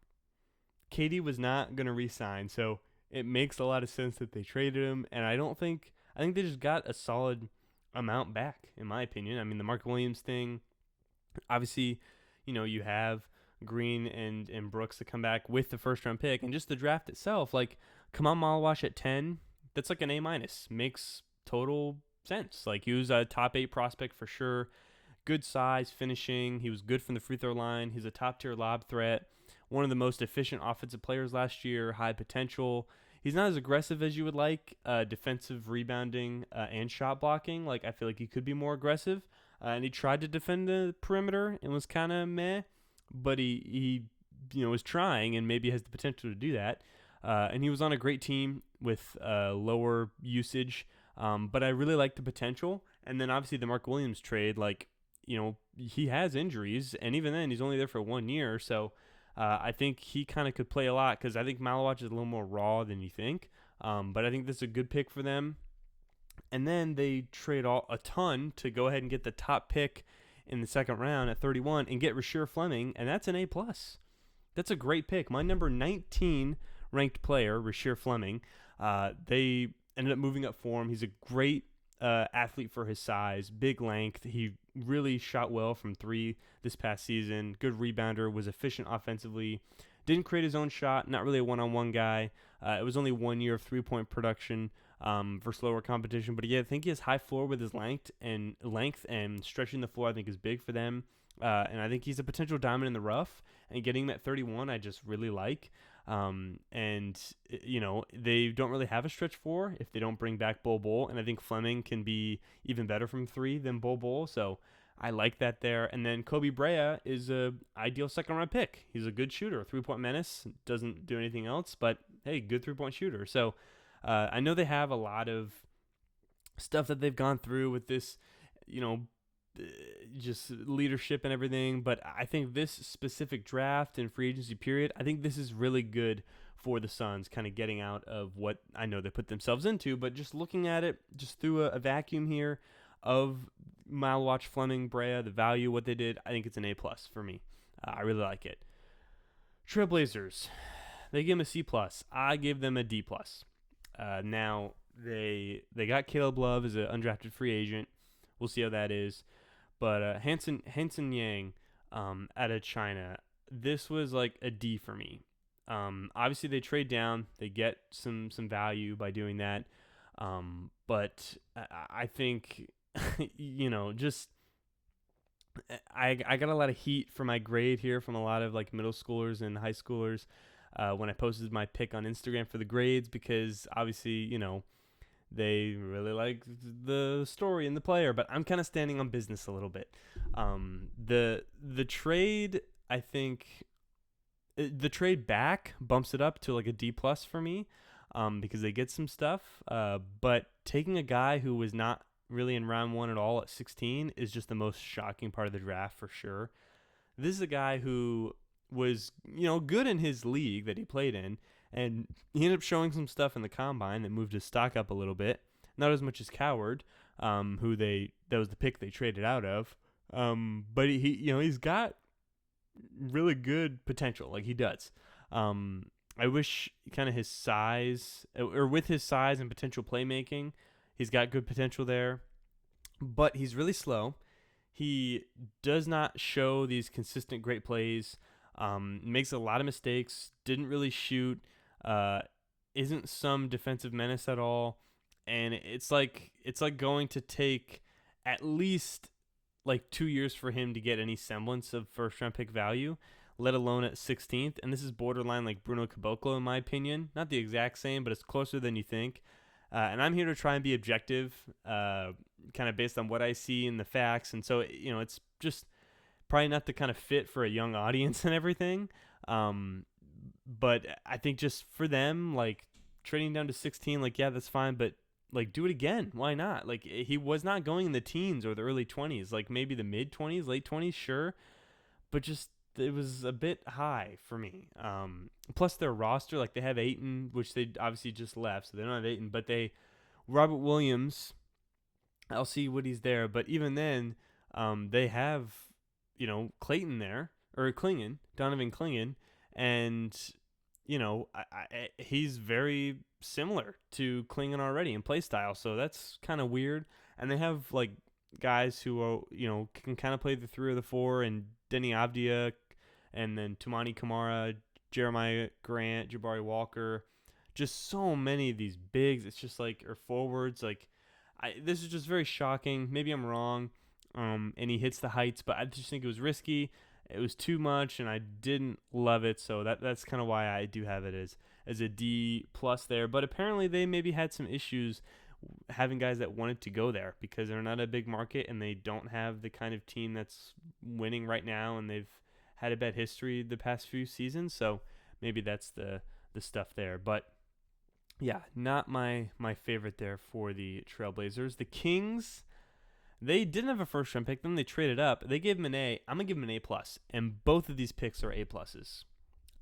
KD was not gonna re-sign, so it makes a lot of sense that they traded him. And I think they just got a solid amount back, in my opinion. I mean, the Mark Williams thing, obviously, you have Green and Brooks to come back with the first round pick, and just the draft itself, like Kamal Malawash at 10, that's like an A minus. Makes total sense. Like he was a top 8 prospect for sure. Good size, finishing. He was good from the free throw line. He's a top tier lob threat. One of the most efficient offensive players last year. High potential. He's not as aggressive as you would like. Defensive rebounding and shot blocking. Like I feel like he could be more aggressive. And he tried to defend the perimeter and was kind of meh, but he was trying and maybe has the potential to do that. And he was on a great team with lower usage. But I really like the potential. And then obviously the Mark Williams trade, like he has injuries, and even then he's only there for 1 year. So I think he kind of could play a lot because I think Malawash is a little more raw than you think. But I think this is a good pick for them. And then they trade a ton to go ahead and get the top pick in the second round at 31 and get Rasheer Fleming, and that's an A plus. That's a great pick. My number 19 ranked player, Rasheer Fleming. They ended up moving up for him. He's a great athlete for his size, big length. He really shot well from 3 this past season. Good rebounder, was efficient offensively. Didn't create his own shot, not really a one-on-one guy. It was only 1 year of 3-point production for slower competition. But yeah, I think he has high floor with his length and stretching the floor I think is big for them. And I think he's a potential diamond in the rough. And getting him at 31, I just really like. They don't really have a stretch 4 if they don't bring back Bol. And I think Fleming can be even better from 3 than Bol. So I like that there. And then Kobe Brea is a ideal second round pick. He's a good shooter, 3-point menace, doesn't do anything else, but hey, good 3-point shooter. So I know they have a lot of stuff that they've gone through with this, just leadership and everything. But I think this specific draft and free agency period, I think this is really good for the Suns, kind of getting out of what I know they put themselves into. But just looking at it, just through a vacuum here of Malawash, Fleming, Brea, the value, what they did, I think it's an A plus for me. I really like it. Trailblazers, they give them a C plus. I give them a D plus. Now they got Caleb Love as an undrafted free agent. We'll see how that is. But Hansen Yang out of China, this was like a D for me. Obviously, they trade down. They get some value by doing that. But I think, just I got a lot of heat for my grade here from a lot of like middle schoolers and high schoolers when I posted my pick on Instagram for the grades because obviously, they really like the story and the player, but I'm kind of standing on business a little bit. The trade, I think, the trade back bumps it up to like a D plus for me, because they get some stuff. But taking a guy who was not really in round 1 at all at 16 is just the most shocking part of the draft for sure. This is a guy who was, good in his league that he played in. And he ended up showing some stuff in the combine that moved his stock up a little bit. Not as much as Coward, that was the pick they traded out of. But he's got really good potential, like he does. I wish kind of his size, or with his size and potential playmaking, he's got good potential there. But he's really slow. He does not show these consistent great plays. Makes a lot of mistakes. Didn't really shoot. Isn't some defensive menace at all, and it's like going to take at least like 2 years for him to get any semblance of first round pick value, let alone at 16th. And this is borderline like Bruno Caboclo in my opinion. Not the exact same, but it's closer than you think. And I'm here to try and be objective, kind of based on what I see in the facts. And so it's just probably not the kind of fit for a young audience and everything. But I think just for them, like trading down to 16, like yeah, that's fine, but like do it again. Why not? Like he was not going in the teens or the early 20s, like maybe the mid 20s, late 20s, sure, but just it was a bit high for me. Plus their roster, like they have Ayton, which they obviously just left, so they don't have Ayton, but they Robert Williams. I'll see what he's there, but even then, they have Clayton there or Klingon, Donovan Klingon, and he's very similar to Klingon already in play style, so that's kind of weird. And they have like guys who are can kind of play the 3 or the 4, and Denny Avdia, and then Tumani Kamara, Jeremiah Grant, Jabari Walker, just so many of these bigs. It's just like or forwards like. This is just very shocking. Maybe I'm wrong, and he hits the heights, but I just think it was risky. It was too much, and I didn't love it. So that's kind of why I do have it as a D plus there. But apparently they maybe had some issues having guys that wanted to go there because they're not a big market and they don't have the kind of team that's winning right now, and they've had a bad history the past few seasons. So maybe that's the stuff there, but. Yeah, not my favorite there for the Trailblazers. The Kings, they didn't have a first round pick. Then they traded up. They gave him an A. I'm gonna give him an A plus, and both of these picks are A pluses.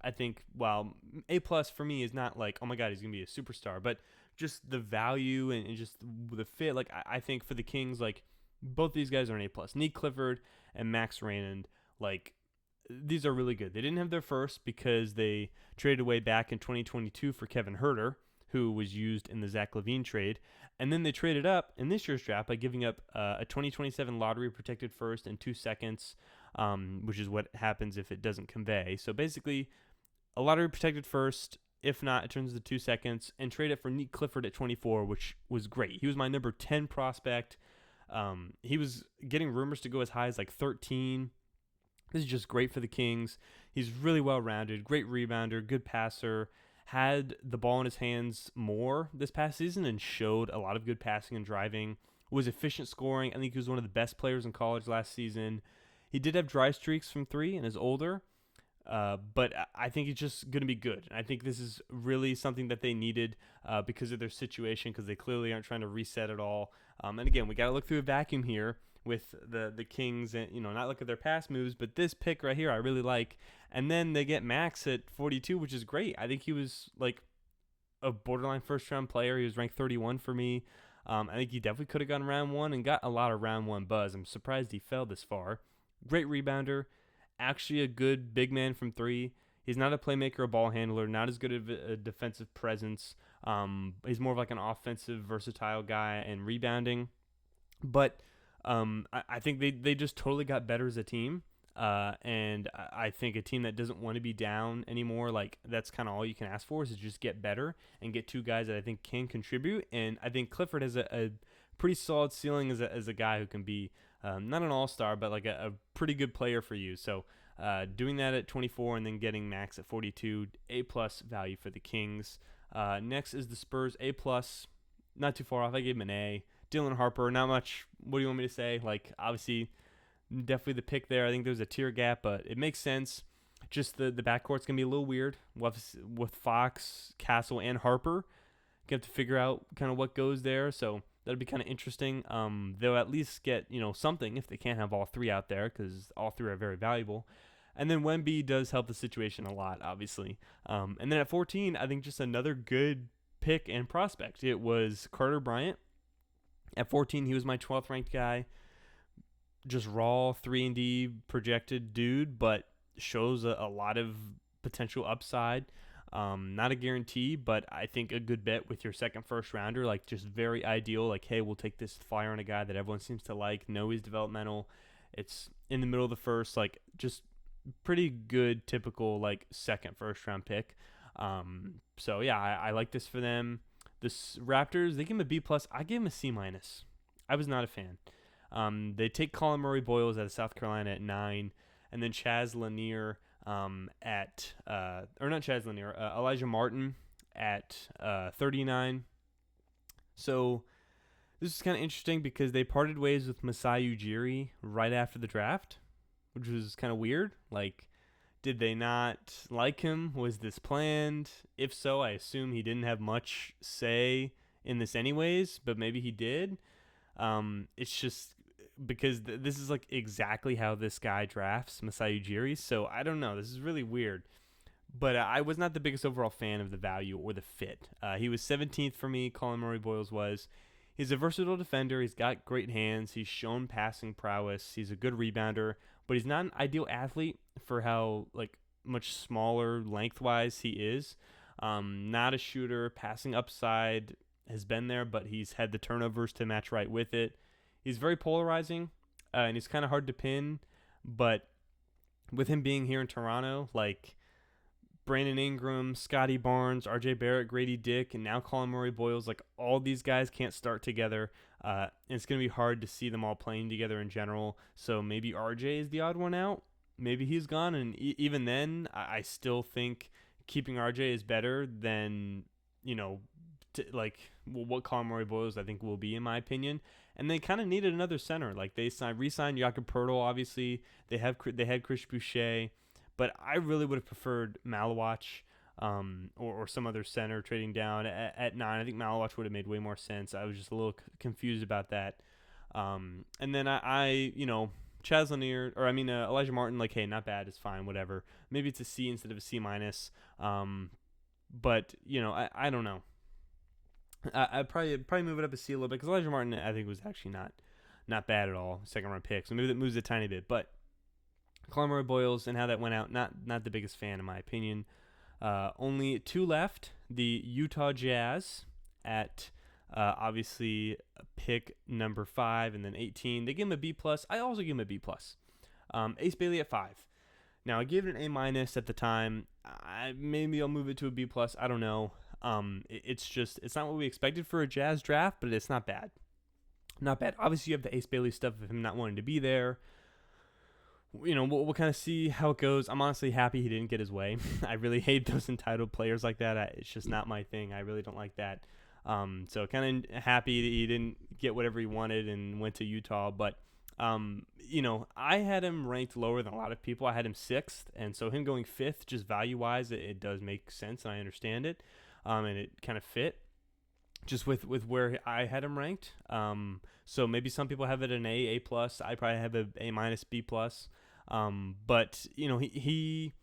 I think. Well, A plus for me is not like, oh my god, he's gonna be a superstar, but just the value and just the fit. Like I think for the Kings, like both these guys are an A plus. Nick Clifford and Max Raymond, like these are really good. They didn't have their first because they traded away back in 2022 for Kevin Herter, who was used in the Zach LaVine trade. And then they traded up in this year's draft by giving up a 2027 lottery protected first and 2 seconds, which is what happens if it doesn't convey. So basically, a lottery protected first. If not, it turns to 2 seconds, and trade it for Nick Clifford at 24, which was great. He was my number 10 prospect. He was getting rumors to go as high as like 13. This is just great for the Kings. He's really well-rounded, great rebounder, good passer, had the ball in his hands more this past season and showed a lot of good passing and driving, was efficient scoring. I think he was one of the best players in college last season. He did have dry streaks from 3 and is older, but I think he's just going to be good. I think this is really something that they needed because of their situation, because they clearly aren't trying to reset it all. And again, we got to look through a vacuum here with the Kings, and not look at their past moves, but this pick right here I really like. And then they get Max at 42, which is great. I think he was like a borderline first round player. He was ranked 31 for me. I think he definitely could have gone round 1 and got a lot of round 1 buzz. I'm surprised he fell this far. Great rebounder, actually a good big man from 3. He's not a playmaker or ball handler, not as good of a defensive presence. He's more of like an offensive, versatile guy and rebounding. But I think they just totally got better as a team. And I think a team that doesn't want to be down anymore, like that's kind of all you can ask for is just get better and get 2 guys that I think can contribute. And I think Clifford has a pretty solid ceiling as a guy who can be not an all-star, but like a pretty good player for you. So doing that at 24 and then getting Max at 42, A plus value for the Kings. Next is the Spurs, A plus, not too far off. I gave him an A. Dylan Harper, not much. What do you want me to say? Like, obviously, definitely the pick there. I think there's a tier gap, but it makes sense. Just the backcourt's going to be a little weird with Fox, Castle, and Harper. You have to figure out kind of what goes there, so that'll be kind of interesting. They'll at least get, something if they can't have all 3 out there, because all 3 are very valuable. And then Wemby does help the situation a lot, obviously. And then at 14, I think just another good pick and prospect. It was Carter Bryant. At 14, he was my 12th ranked guy. Just raw 3-and-D projected dude, but shows a lot of potential upside. Not a guarantee, but I think a good bet with your second first rounder. Like just very ideal. Like, hey, we'll take this flyer on a guy that everyone seems to like. Know he's developmental. It's in the middle of the first. Like just pretty good, typical like second first round pick. So yeah, I like this for them. The Raptors, they give him a B plus. I give him a C minus. I was not a fan. They take Colin Murray Boyles out of South Carolina at 9, and then Chaz Lanier Elijah Martin at 39. So this is kind of interesting because they parted ways with Masai Ujiri right after the draft, which was kind of weird. Like Did they not like him? Was this planned? If so, I assume he didn't have much say in this anyways, but maybe he did. It's just because this is like exactly how this guy drafts Masai Ujiri, so I don't know. This is really weird. But I was not the biggest overall fan of the value or the fit. He was 17th for me, Colin Murray Boyles was. He's a versatile defender. He's got great hands. He's shown passing prowess. He's a good rebounder, but he's not an ideal athlete for how like much smaller lengthwise he is. Not a shooter. Passing upside has been there, but he's had the turnovers to match right with it. He's very polarizing, and he's kind of hard to pin. But with him being here in Toronto, like Brandon Ingram, Scotty Barnes, RJ Barrett, Grady Dick, and now Colin Murray Boyles, like all these guys can't start together. And it's going to be hard to see them all playing together in general. So maybe RJ is the odd one out. Maybe he's gone. And even then, I still think keeping RJ is better than, what Colin Murray Boyles I think will be, in my opinion. And they kind of needed another center. Like they re-signed Jakob Poeltl, obviously. They had Chris Boucher. But I really would have preferred Malawach or some other center trading down at 9. I think Malawach would have made way more sense. I was just a little confused about that. And then Chaz Lanier, Elijah Martin, like, hey, not bad. It's fine, whatever. Maybe it's a C instead of a C minus. But, I don't know. I'd probably move it up a C a little bit because Elijah Martin, I think, was actually not bad at all. Second round pick. So maybe that moves a tiny bit. But Colin Murray Boyles and how that went out, not the biggest fan in my opinion. Only 2 left. The Utah Jazz at obviously pick number 5 and then 18. They give him a B+. I also give him a B+. Ace Bailey at 5. Now I gave it an A- at the time. Maybe I'll move it to a B+. I don't know. It's not what we expected for a Jazz draft, but it's not bad. Not bad. Obviously you have the Ace Bailey stuff of him not wanting to be there. We'll kind of see how it goes. I'm honestly happy he didn't get his way. I really hate those entitled players like that. It's just not my thing. I really don't like that. So kind of happy that he didn't get whatever he wanted and went to Utah. But, I had him ranked lower than a lot of people. I had him 6th. And so him going 5th, just value-wise, it does make sense and I understand it. And it kind of fit just with where I had him ranked. So maybe some people have it an A+. I probably have a A-, B+. But he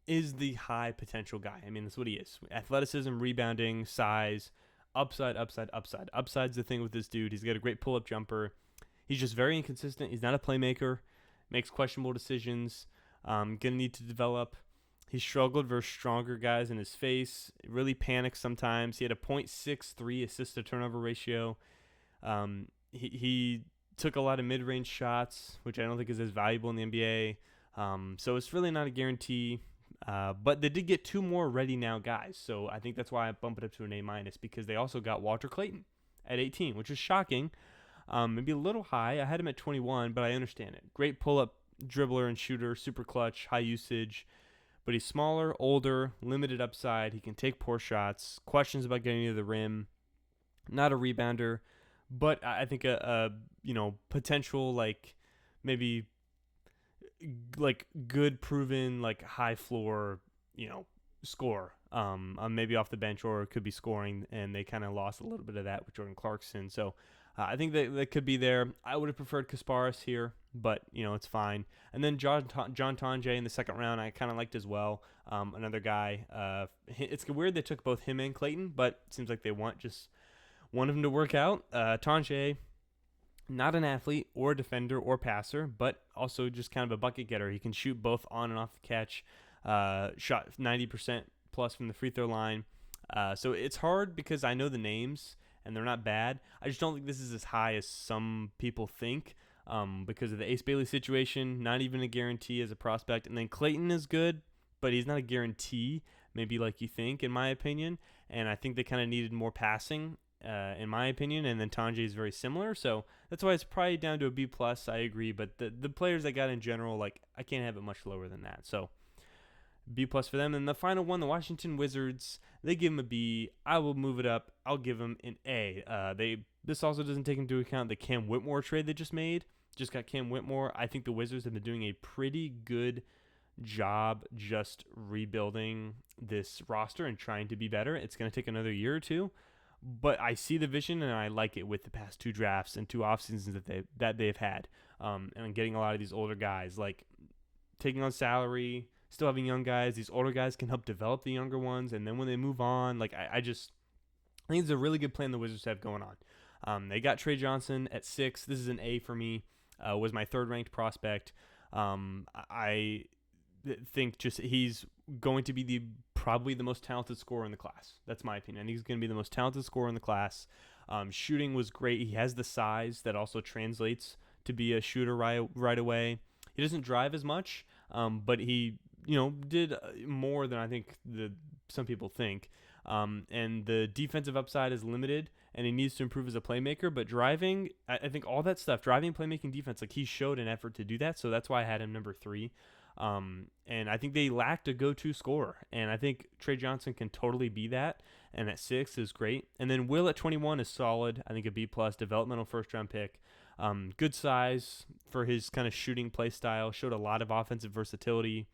is the high potential guy. I mean, that's what he is. Athleticism, rebounding, size, upside. Upside's the thing with this dude. He's got a great pull-up jumper. He's just very inconsistent. He's not a playmaker. Makes questionable decisions. Gonna need to develop. He struggled versus stronger guys in his face. Really panics sometimes. He had a .63 assist to turnover ratio. He took a lot of mid-range shots, which I don't think is as valuable in the NBA. So it's really not a guarantee. But they did get 2 more ready now guys. So I think that's why I bumped it up to an A-, because they also got Walter Clayton at 18, which is shocking. Maybe a little high. I had him at 21, but I understand it. Great pull-up dribbler and shooter, super clutch, high usage. But he's smaller, older, limited upside. He can take poor shots. Questions about getting to the rim. Not a rebounder, but I think a potential maybe good proven high floor score. Maybe off the bench or it could be scoring, and they kind of lost a little bit of that with Jordan Clarkson. So I think that could be there. I would have preferred Kasparis here, but it's fine. And then John Tonje in the second round, I kind of liked as well. Another guy. It's weird they took both him and Clayton, but it seems like they want just one of them to work out. Tonje, not an athlete or a defender or passer, but also just kind of a bucket getter. He can shoot both on and off the catch. Shot 90% plus from the free throw line. So it's hard because I know the names and they're not bad. I just don't think this is as high as some people think because of the Ace Bailey situation. Not even a guarantee as a prospect. And then Clayton is good, but he's not a guarantee, maybe like you think, in my opinion. And I think they kind of needed more passing, in my opinion. And then Tonje is very similar. So that's why it's probably down to a B+. I agree. But the players I got in general, I can't have it much lower than that. So B+ for them. And the final one, the Washington Wizards, they give them a B. I will move it up. I'll give them an A. This also doesn't take into account the Cam Whitmore trade they just made. Just got Cam Whitmore. I think the Wizards have been doing a pretty good job just rebuilding this roster and trying to be better. It's going to take another year or two, but I see the vision and I like it with the past 2 drafts and 2 off seasons that they've had, and getting a lot of these older guys, like taking on salary, still having young guys. These older guys can help develop the younger ones, and then when they move on, like I think it's a really good plan the Wizards have going on. They got Trey Johnson at 6. This is an A for me. Was my 3rd ranked prospect. I think just he's going to be probably the most talented scorer in the class. That's my opinion. I think he's going to be the most talented scorer in the class. Shooting was great. He has the size that also translates to be a shooter right away. He doesn't drive as much, but he did more than I think some people think. And the defensive upside is limited, and he needs to improve as a playmaker. But driving, I think all that stuff, driving, playmaking, defense, like he showed an effort to do that. So that's why I had him number 3. And I think they lacked a go-to scorer, and I think Trey Johnson can totally be that. And at 6 is great. And then Will at 21 is solid. I think a B+, developmental first-round pick. Good size for his kind of shooting play style. Showed a lot of offensive versatility.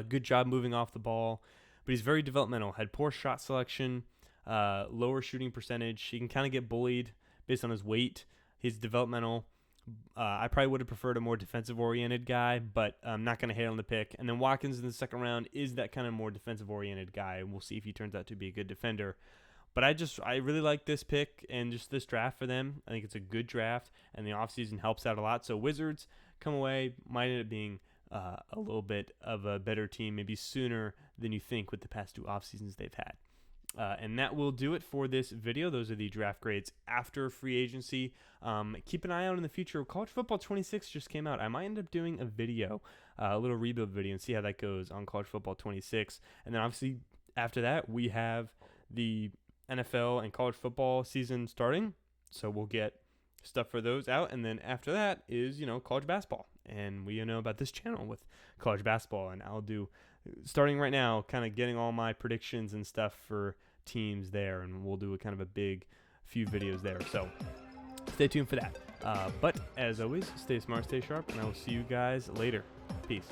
Good job moving off the ball. But he's very developmental. Had poor shot selection, lower shooting percentage. He can kind of get bullied based on his weight. He's developmental. I probably would have preferred a more defensive-oriented guy, but I'm not going to hate on the pick. And then Watkins in the 2nd round is that kind of more defensive-oriented guy, and we'll see if he turns out to be a good defender. But I really like this pick and just this draft for them. I think it's a good draft, and the offseason helps out a lot. So Wizards come away, might end up being a little bit of a better team, maybe sooner than you think with the past 2 off seasons they've had. And that will do it for this video. Those are the draft grades after free agency. Keep an eye out in the future. College Football 26 just came out. I might end up doing a video, a little rebuild video, and see how that goes on College Football 26. And then obviously after that, we have the NFL and college football season starting. So we'll get stuff for those out. And then after that is, college basketball. And we know about this channel with college basketball. And I'll do, starting right now, kind of getting all my predictions and stuff for teams there. And we'll do a kind of a big few videos there. So stay tuned for that. But as always, stay smart, stay sharp, and I will see you guys later. Peace.